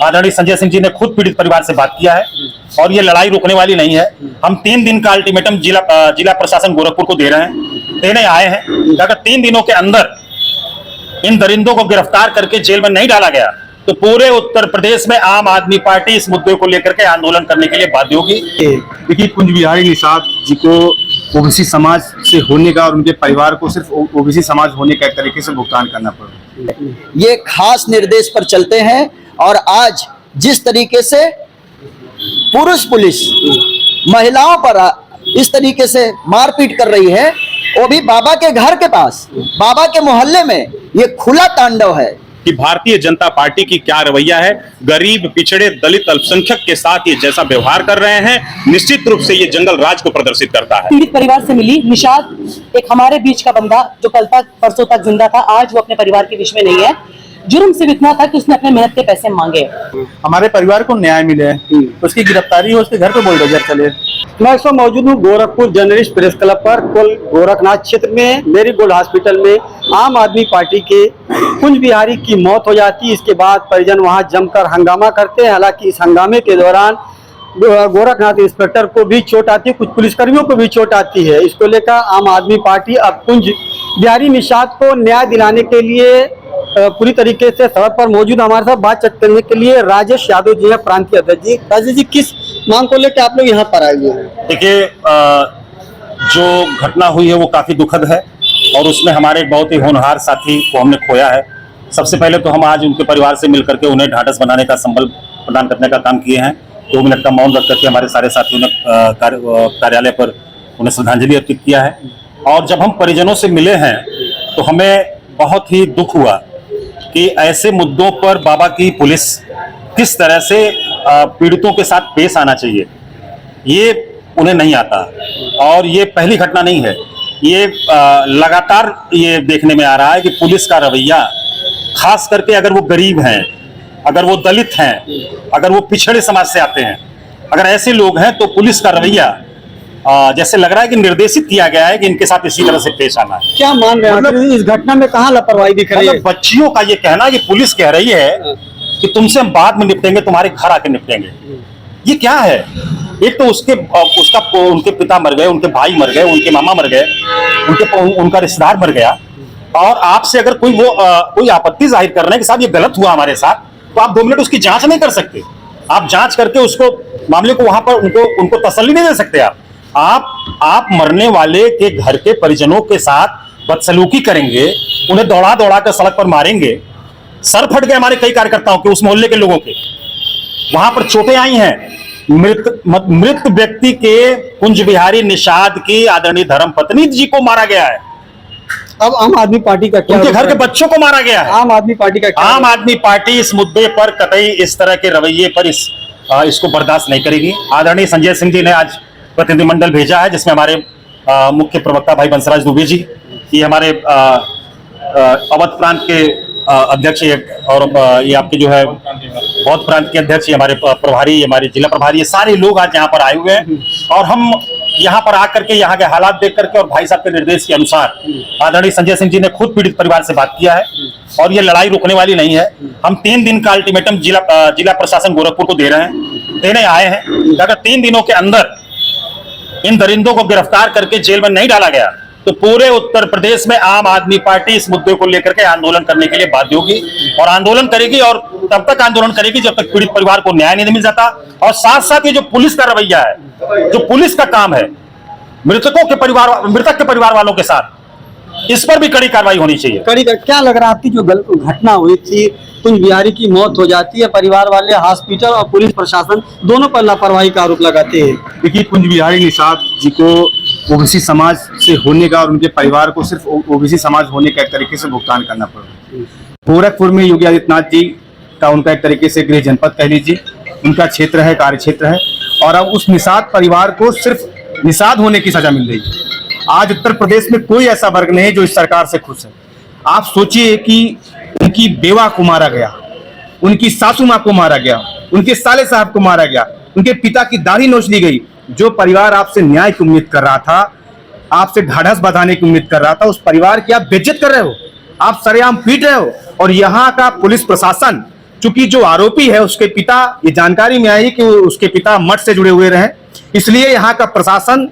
आदरणीय संजय सिंह जी ने खुद पीड़ित परिवार से बात किया है और ये लड़ाई रुकने वाली नहीं है। हम 3 दिन का अल्टीमेटम जिला प्रशासन गोरखपुर को देने आए हैं। अगर 3 दिनों के अंदर इन दरिंदों को गिरफ्तार करके जेल में नहीं डाला गया तो पूरे उत्तर प्रदेश में आम आदमी पार्टी इस मुद्दे को लेकर के आंदोलन करने के लिए बाध्य होगी। देखिए, कुंज बिहारी निषाद जी को ओबीसी समाज से होने का और उनके परिवार को सिर्फ ओबीसी समाज होने का एक तरीके से भुगतान करना पड़ा। ये खास निर्देश पर चलते हैं और आज जिस तरीके से पुलिस महिलाओं पर इस तरीके से मारपीट कर रही है, वो भी बाबा के घर के पास, बाबा के मोहल्ले में, ये खुला तांडव है कि भारतीय जनता पार्टी की क्या रवैया है। गरीब, पिछड़े, दलित, अल्पसंख्यक के साथ ये जैसा व्यवहार कर रहे हैं, निश्चित रूप से ये जंगल राज को प्रदर्शित करता है। पीड़ित परिवार से मिली निषाद एक हमारे बीच का बंदा जो कल तक परसों तक जिंदा था, आज वो अपने परिवार के बीच में नहीं है। जुर्म सिर्फ इतना था कि उसने अपने मेहनत के पैसे मांगे। हमारे परिवार को न्याय मिले, उसकी गिरफ्तारी हो, उसके घर पे बुलडोजर चले। मैं इस वक्त मौजूद हूँ गोरखपुर जर्नलिस्ट प्रेस क्लब पर, कुल गोरखनाथ क्षेत्र में मेरी गोल्ड हॉस्पिटल में आम आदमी पार्टी के कुंज बिहारी की मौत हो जाती है। इसके बाद परिजन वहां जमकर हंगामा करते हैं। हालांकि इस हंगामे के दौरान गोरखनाथ इंस्पेक्टर को भी चोट आती है, कुछ पुलिसकर्मियों को भी चोट आती है। इसको लेकर आम आदमी पार्टी अब कुंज बिहारी निषाद को न्याय दिलाने के लिए पूरी तरीके से सड़क पर मौजूद। हमारे साथ बातचीत करने के लिए राजेश यादव जी हैं, प्रांतीय अध्यक्ष जी। राजेश जी, किस मांग को लेकर आप लोग यहाँ पर आए हुए हैं? देखिए, जो घटना हुई है वो काफी दुखद है और उसमें हमारे एक बहुत ही होनहार साथी को हमने खोया है। सबसे पहले तो हम आज उनके परिवार से मिलकर के उन्हें ढांढस बनाने का संबल प्रदान करने का काम किए हैं। 2 मिनट का मौन रख करके हमारे सारे साथियों ने कार्यालय पर उन्हें श्रद्धांजलि अर्पित किया है। और जब हम परिजनों से मिले हैं तो हमें बहुत ही दुख हुआ कि ऐसे मुद्दों पर बाबा की पुलिस किस तरह से पीड़ितों के साथ पेश आना चाहिए, ये उन्हें नहीं आता। और ये पहली घटना नहीं है, ये लगातार ये देखने में आ रहा है कि पुलिस का रवैया, खास करके अगर वो गरीब हैं, अगर वो दलित हैं, अगर वो पिछड़े समाज से आते हैं, अगर ऐसे लोग हैं तो पुलिस का रवैया जैसे लग रहा है कि निर्देशित किया गया है कि इनके साथ इसी तरह से पेश आना है। क्या मान रहे हैं मतलब इस घटना में कहाँ लापरवाही दिख रही है? बच्चियों का ये कहना है कि पुलिस कह रही है कि तुमसे हम बाद में निपटेंगे, तुम्हारे घर आके निपटेंगे। ये क्या है? एक तो उनके पिता मर गए, उनके भाई मर गए, उनके मामा मर गए, उनका रिश्तेदार मर गया, और आपसे अगर कोई आपत्ति जाहिर कर रहे हैं कि साहब ये गलत हुआ हमारे साथ, तो आप 2 मिनट उसकी जांच नहीं कर सकते? आप जांच करके उसको मामले को वहां पर उनको तसल्ली नहीं दे सकते? आप मरने वाले के घर के परिजनों के साथ बदसलूकी करेंगे, उन्हें दौड़ा दौड़ा कर सड़क पर मारेंगे। सर फट गए हमारे कई कार्यकर्ताओं के, उस मोहल्ले के लोगों के, वहां पर चोटें आई हैं। मृत व्यक्ति के कुंज बिहारी निषाद की आदरणीय धर्मपत्नी जी को मारा गया है। अब आम आदमी पार्टी का क्या? उनके घर के बच्चों को मारा गया है। आम आदमी पार्टी का क्या? आम आदमी पार्टी इस मुद्दे पर कतई इस तरह के रवैये पर इसको बर्दाश्त नहीं करेगी। आदरणीय संजय सिंह जी ने आज प्रतिनिधिमंडल भेजा है जिसमें हमारे मुख्य प्रवक्ता भाई बंसराज दुबे जी, ये हमारे अवध प्रांत के अध्यक्ष और ये आपके जो है बौद्ध प्रांत के अध्यक्ष, हमारे प्रभारी, हमारे जिला प्रभारी, ये सारे लोग आज यहाँ पर आए हुए हैं। और हम यहाँ पर आकर के यहाँ के हालात देख करके और भाई साहब के निर्देश के अनुसार आदरणीय संजय सिंह जी ने खुद पीड़ित परिवार से बात किया है और ये लड़ाई रुकने वाली नहीं है। हम 3 दिन का अल्टीमेटम जिला प्रशासन गोरखपुर को देने आए हैं। अगर 3 दिनों के अंदर इन दरिंदों को गिरफ्तार करके जेल में नहीं डाला गया तो पूरे उत्तर प्रदेश में आम आदमी पार्टी इस मुद्दे को लेकर के आंदोलन करने के लिए बाध्य होगी और आंदोलन करेगी। और तब तक आंदोलन करेगी जब तक पीड़ित परिवार को न्याय नहीं मिल जाता। और साथ साथ ये जो पुलिस का रवैया है, जो पुलिस का काम है मृतक के परिवार वालों के साथ, इस पर भी कड़ी कार्रवाई होनी चाहिए। कड़ी क्या लग रहा है आपकी जो घटना हुई थी, कुंज बिहारी की मौत हो जाती है, परिवार वाले, हॉस्पिटल और पुलिस प्रशासन दोनों पर लापरवाही का आरोप लगाते हैं? देखिए, कुंज बिहारी निषाद जी को ओबीसी समाज से होने का और उनके परिवार को सिर्फ ओबीसी समाज होने का एक तरीके से भुगतान करना पड़ा। गोरखपुर में योगी आदित्यनाथ जी का उनका एक तरीके से गृह जनपद कह लीजिए, उनका क्षेत्र है, कार्य क्षेत्र है, और अब उस निषाद परिवार को सिर्फ निषाद होने की सजा मिल रही है। आज उत्तर प्रदेश में कोई ऐसा वर्ग नहीं है जो इस सरकार से खुश है। आप सोचिए कि उनकी बेवा को मारा गया, उनकी सासू माँ को मारा गया, उनके साले साहब को मारा गया, उनके पिता की दाढ़ी नोच ली गई। जो परिवार आपसे न्याय की उम्मीद कर रहा था, आपसे ढाढ़स बंधाने की उम्मीद कर रहा था, उस परिवार की आप बेइज्जत कर रहे हो, आप सरेआम पीट रहे हो। और यहाँ का पुलिस प्रशासन चूंकि जो आरोपी है उसके पिता, ये जानकारी में आई कि उसके पिता मठ से जुड़े हुए रहे, इसलिए यहाँ का प्रशासन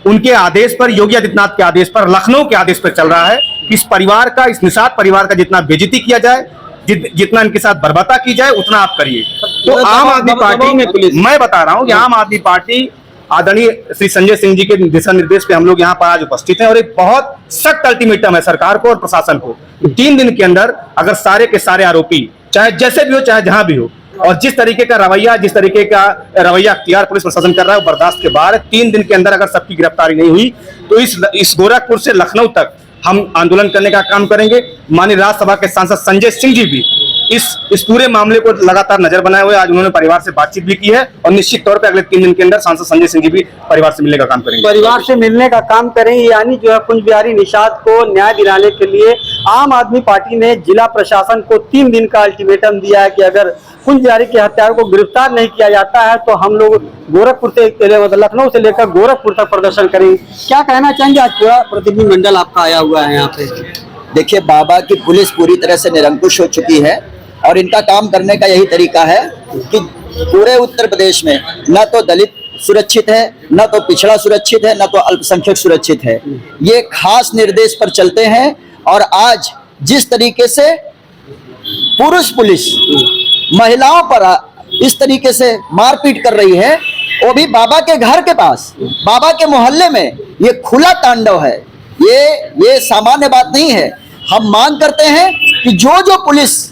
उनके आदेश पर, योगी आदित्यनाथ के आदेश पर, लखनऊ के आदेश पर चल रहा है कि इस परिवार का, इस निषाद परिवार का जितना बेइज्जती किया जाए, जितना इनके साथ बर्बरता की जाए, उतना आप करिए। तो आम आदमी पार्टी, मैं बता रहा हूं कि आम आदमी पार्टी आदरणीय श्री संजय सिंह जी के दिशा निर्देश पे हम लोग यहाँ पर आज उपस्थित हैं और एक बहुत सख्त अल्टीमेटम है सरकार को और प्रशासन को। 3 दिन के अंदर अगर सारे के सारे आरोपी, चाहे जैसे भी हो, चाहे जहां भी हो, और जिस तरीके का रवैया अख्तियार पुलिस प्रशासन कर रहा है वो बर्दाश्त के बाहर है। 3 दिन के अंदर अगर सबकी गिरफ्तारी नहीं हुई तो इस गोरखपुर से लखनऊ तक हम आंदोलन करने का काम करेंगे। माननीय राज्यसभा के सांसद संजय सिंह जी भी इस पूरे मामले को लगातार नजर बनाए हुए, आज उन्होंने परिवार से बातचीत भी की है और निश्चित तौर पे अगले 3 दिन के अंदर सांसद संजय सिंह जी भी परिवार से मिलने का काम करेंगे। परिवार से मिलने का काम करेंगे, यानी जो है कुंज बिहारी निषाद को न्याय दिलाने के लिए आम आदमी पार्टी ने जिला प्रशासन को 3 दिन का अल्टीमेटम दिया है कि अगर कुंज बिहारी के हत्यारों को गिरफ्तार नहीं किया जाता है तो हम लोग गोरखपुर से, लखनऊ से लेकर गोरखपुर तक प्रदर्शन करेंगे। क्या कहना चाहेंगे? आज पूरा प्रतिनिधिमंडल आपका आया हुआ है यहाँ पे। देखिए, बाबा की पुलिस पूरी तरह से निरंकुश हो चुकी है और इनका काम करने का यही तरीका है कि पूरे उत्तर प्रदेश में न तो दलित सुरक्षित है, न तो पिछड़ा सुरक्षित है, न तो अल्पसंख्यक सुरक्षित है। ये खास निर्देश पर चलते हैं और आज जिस तरीके से पुरुष पुलिस महिलाओं पर इस तरीके से मारपीट कर रही है, वो भी बाबा के घर के पास, बाबा के मोहल्ले में, ये खुला तांडव है। ये सामान्य बात नहीं है। हम मांग करते हैं कि जो पुलिस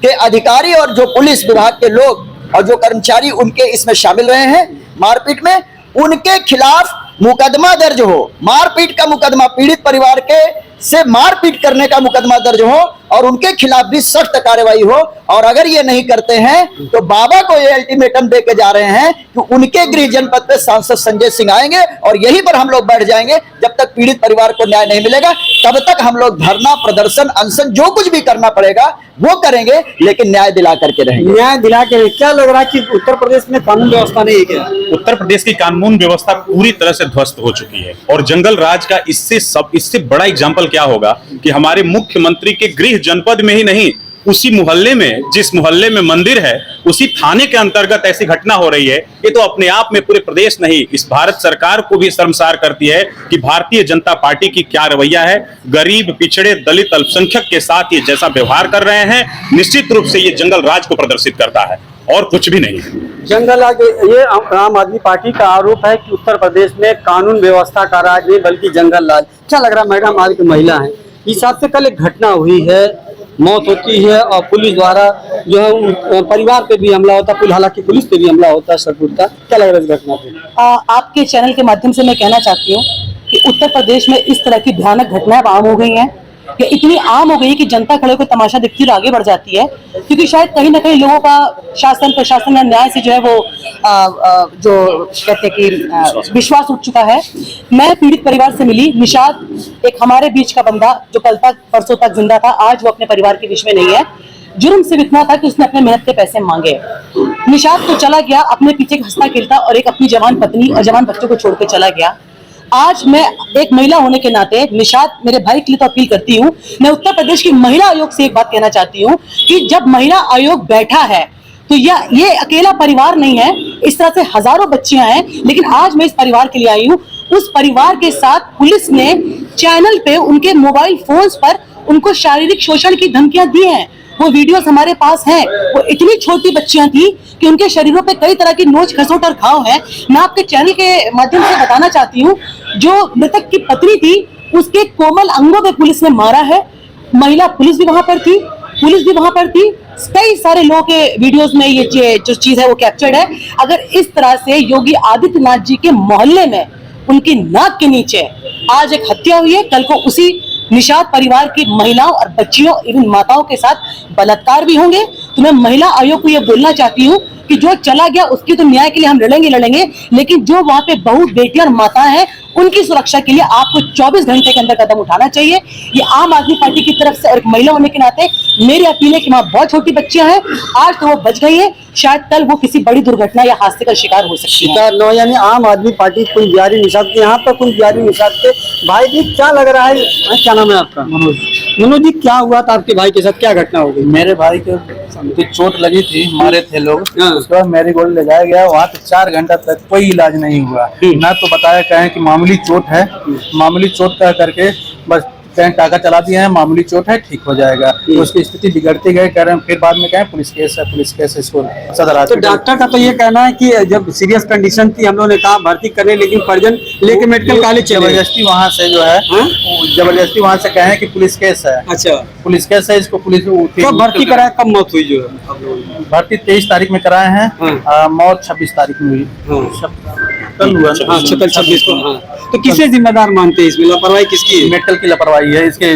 के अधिकारी और जो पुलिस विभाग के लोग और जो कर्मचारी उनके इसमें शामिल रहे हैं मारपीट में, उनके खिलाफ मुकदमा दर्ज हो। मारपीट का मुकदमा, पीड़ित परिवार के से मारपीट करने का मुकदमा दर्ज हो और उनके खिलाफ भी सख्त कार्रवाई हो। और अगर ये नहीं करते हैं तो बाबा को ये अल्टीमेटम देके जा रहे हैं कि उनके गृह जनपद पे सांसद संजय सिंह आएंगे और यहीं पर हम लोग बैठ जाएंगे। जब तक पीड़ित परिवार को न्याय नहीं मिलेगा तब तक हम लोग धरना, प्रदर्शन, अनशन, जो कुछ भी करना पड़ेगा वो करेंगे, लेकिन न्याय दिला करके रहेंगे। न्याय दिला के क्या लग रहा है कि उत्तर प्रदेश में कानून व्यवस्था नहीं है क्या? उत्तर प्रदेश की कानून व्यवस्था पूरी तरह से ध्वस्त हो चुकी है और जंगल राज का इससे बड़ा एग्जाम्पल क्या होगा कि हमारे मुख्यमंत्री के गृह जनपद में ही नहीं, उसी मोहल्ले में, जिस मोहल्ले में मंदिर है, उसी थाने के अंतर्गत ऐसी घटना हो रही है। ये तो अपने आप में पूरे प्रदेश नहीं, इस भारत सरकार को भी शर्मसार करती है कि भारतीय जनता पार्टी की क्या रवैया है। गरीब, पिछड़े, दलित, अल्पसंख्यक के साथ ये जैसा व्यवहार कर रहे हैं, निश्चित रूप से ये जंगल राज को प्रदर्शित करता है और कुछ भी नहीं। जंगल राज, ये आम आदमी पार्टी का आरोप है कि उत्तर प्रदेश में कानून व्यवस्था का राज नहीं बल्कि जंगल राज। क्या लग रहा है मैडम, आज की महिला है, इस हिसाब से कल एक घटना हुई है, मौत होती है और पुलिस द्वारा जो है परिवार पे भी हमला होता है, हालांकि पुलिस पे भी हमला होता है सकुरता। क्या लग रहा है इस घटना पे? आपके चैनल के माध्यम से मैं कहना चाहती हूँ कि उत्तर प्रदेश में इस तरह की भयानक घटनाएं आम हो गई हैं, कि इतनी आम हो गई कि जनता खड़े को तमाशा दिखती और आगे बढ़ जाती है, क्योंकि शायद कहीं ना कहीं लोगों का शासन, प्रशासन या न्याय से जो है वो जो कहते हैं कि विश्वास उठ चुका है। मैं पीड़ित परिवार से मिली। निषाद एक हमारे बीच का बंदा जो कल तक, परसों तक जिंदा था, आज वो अपने परिवार के बीच में नहीं है। जुर्म सिर्फ इतना था कि उसने अपने मेहनत के पैसे मांगे। निषाद तो चला गया, अपने पीछे हंसता खेलता और एक अपनी जवान पत्नी और जवान बच्चों को छोड़कर चला गया। आज मैं एक महिला होने के नाते निषाद मेरे भाई के लिए तो अपील करती हूँ। मैं उत्तर प्रदेश की महिला आयोग से एक बात कहना चाहती हूँ कि जब महिला आयोग बैठा है तो ये अकेला परिवार नहीं है, इस तरह से हजारों बच्चियां हैं, लेकिन आज मैं इस परिवार के लिए आई हूँ। उस परिवार के साथ पुलिस ने चैनल पे उनके मोबाइल फोन्स पर उनको शारीरिक शोषण की धमकियां दी हैं। वो वीडियोस हमारे पास हैं। वो इतनी छोटी बच्चियां थी कि उनके शरीरों पे कई तरह की नोच खसोट और घाव है। मैं आपके चैनल के माध्यम से बताना चाहती हूँ, जो मृतक की पत्नी थी उसके कोमल अंगों पे पुलिस ने मारा है। महिला पुलिस भी वहां पर थी, पुलिस भी वहां पर थी। कई सारे लोगों के वीडियोस में ये जो चीज है वो कैप्चर्ड है। अगर इस तरह से योगी आदित्यनाथ जी के मोहल्ले में उनकी नाक के नीचे आज एक हत्या हुई है, कल को उसी निषाद परिवार की महिलाओं और बच्चियों एवं माताओं के साथ बलात्कार भी होंगे। तो मैं महिला आयोग को यह बोलना चाहती हूँ कि जो चला गया उसकी तो न्याय के लिए हम लड़ेंगे, लेकिन जो वहाँ पे बहू, बेटियां और माताएं हैं उनकी सुरक्षा के लिए आपको 24 घंटे के अंदर कदम उठाना चाहिए। ये आम आदमी पार्टी की तरफ से और एक महिला होने के नाते मेरी अपील है कि वहाँ बहुत छोटी बच्चियां हैं, आज तो वो बच गई है, शायद कल वो किसी बड़ी दुर्घटना या हादसे का शिकार हो सकती है। शिकार न हो, यानी आम आदमी पार्टी कुल बिहारी निषाद के यहाँ पर कुल बिहारी निषाद के भाई जी क्या लग रहा है, क्या नाम है आपका? मनोज जी, क्या हुआ था आपके भाई के साथ, क्या घटना हो गई? मेरे भाई को चोट लगी थी, मारे थे लोग, हाँ। उसके बाद मैरीगोल्ड ले जाया गया, वहाँ पे 4 घंटा तक कोई इलाज नहीं हुआ। ना तो बताया कहें कि मामूली चोट है, मामूली चोट कह करके बस कहें टाका चला दिए हैं, मामूली चोट है, ठीक हो जाएगा। तो उसकी स्थिति बिगड़ती गई, कह रहे हैं फिर बाद में कहें पुलिस केस है इसको सदर तो हॉस्पिटल। डॉक्टर का तो ये कहना है कि जब सीरियस कंडीशन थी हम लोगों ने कहा भर्ती करने, लेकिन परिजन लेके मेडिकल कॉलेज चले गए। जबरदस्ती वहाँ से जो है, हाँ? जबरदस्ती वहाँ से कहें कि पुलिस केस है, अच्छा, पुलिस केस है, इसको पुलिस कब भर्ती कराया, कब मौत हुई जो है? भर्ती 23 तारीख में कराए हैं, हाँ। मौत 26 तारीख में हुई। हाँ। कल हुआ हाँ, 26 को। हाँ। तो किसे जिम्मेदार मानते हैं इसमें, लापरवाही किसकी है? मेडिकल की लापरवाही है इसके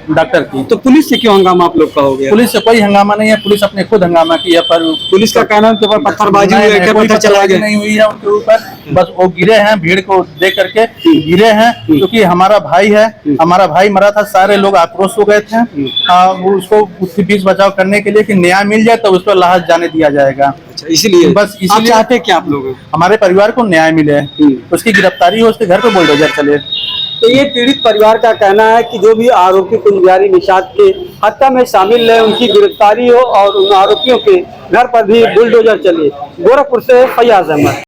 डॉक्टर की। तो पुलिस से क्यों हंगामा आप लोग का हो गया? पुलिस से कोई हंगामा नहीं है, पुलिस अपने खुद हंगामा की है, पर पुलिस का कहना है उनके ऊपर पत्थरबाजी हुई है, कोई पत्थर चला पत्थरबाजी गया। नहीं हुई है उनके ऊपर, बस वो गिरे हैं, भीड़ को देख करके गिरे हैं, क्योंकि हमारा भाई है, हमारा भाई मरा था, सारे लोग आक्रोश हो गए थे। वो उसको उसके बीच बचाव करने के लिए कि न्याय मिल जाए तो उसको लाश जाने दिया जाएगा। अच्छा, इसीलिए बस आप इसीलिए चाहते क्या आप लोग? हमारे परिवार को न्याय मिले, उसकी गिरफ्तारी हो, उसके घर पे बुलडोजर चले। तो ये पीड़ित परिवार का कहना है कि जो भी आरोपी कुंज बिहारी निषाद के हत्या में शामिल है उनकी गिरफ्तारी हो और उन आरोपियों के घर पर भी बुलडोजर चले। गोरखपुर से फैयाज अहमद।